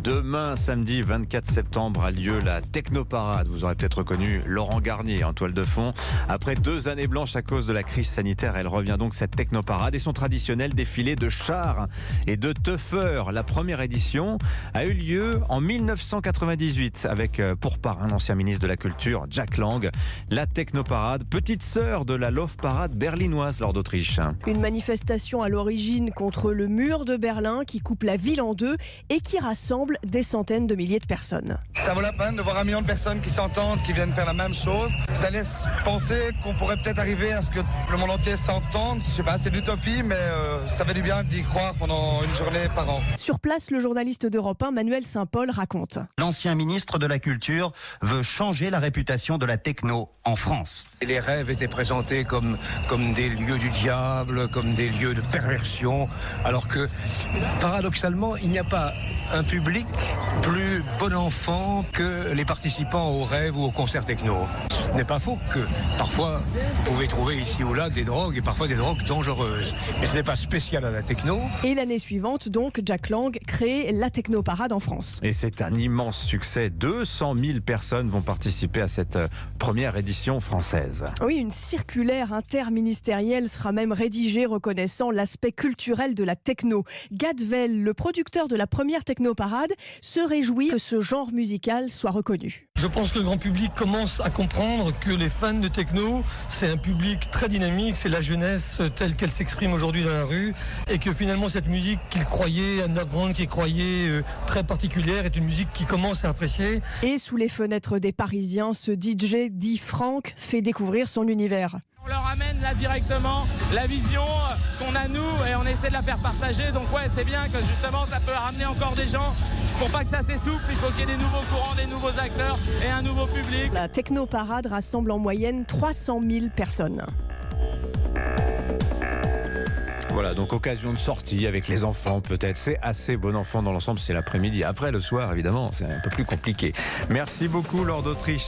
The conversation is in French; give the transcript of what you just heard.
Demain, samedi 24 septembre, a lieu la Technoparade. Vous aurez peut-être reconnu Laurent Garnier en toile de fond. Après 2 années blanches à cause de la crise sanitaire, elle revient donc cette Technoparade et son traditionnel défilé de chars et de teufeurs. La première édition a eu lieu en 1998 avec pour parrain l'ancien ministre de la Culture, Jack Lang. La Technoparade, petite sœur de la Love Parade berlinoise lors d'Autriche. Une manifestation à l'origine contre le mur de Berlin qui coupe la ville en deux et qui rassemble des centaines de milliers de personnes. Ça vaut la peine de voir 1 million de personnes qui s'entendent, qui viennent faire la même chose. Ça laisse penser qu'on pourrait peut-être arriver à ce que le monde entier s'entende. Je sais pas, c'est l'utopie, mais ça fait du bien d'y croire pendant une journée par an. Sur place, le journaliste d'Europe 1, Manuel Saint-Paul, raconte. L'ancien ministre de la Culture veut changer la réputation de la techno en France. Les rêves étaient présentés comme des lieux du diable, comme des lieux de perversion, alors que, paradoxalement, il n'y a pas un public plus bon enfant que les participants aux rêves ou aux concerts techno. Ce n'est pas faux que, parfois, vous pouvez trouver ici ou là des drogues, et parfois des drogues dangereuses. Mais ce n'est pas spécial à la techno. Et l'année suivante, donc, Jack Lang crée la Technoparade en France. Et c'est un immense succès. 200 000 personnes vont participer à cette première édition française. Oui, une circulaire interministérielle sera même rédigée reconnaissant l'aspect culturel de la techno. Gadvel, le producteur de la première Technoparade, se réjouit que ce genre musical soit reconnu. Je pense que le grand public commence à comprendre que les fans de techno, c'est un public très dynamique, c'est la jeunesse telle qu'elle s'exprime aujourd'hui dans la rue, et que finalement cette musique qu'il croyait underground, qu'il croyait très particulière, est une musique qu'il commence à apprécier. Et sous les fenêtres des Parisiens, ce DJ dit Franck fait découvrir son univers. On leur amène là directement la vision qu'on a nous et on essaie de la faire partager. Donc ouais, c'est bien que justement ça peut ramener encore des gens. C'est pour pas que ça s'essouffle, il faut qu'il y ait des nouveaux courants, des nouveaux acteurs et un nouveau public. La Technoparade rassemble en moyenne 300 000 personnes. Voilà, donc occasion de sortie avec les enfants peut-être. C'est assez bon enfant dans l'ensemble, c'est l'après-midi. Après, le soir, évidemment, c'est un peu plus compliqué. Merci beaucoup, Laure d'Autriche.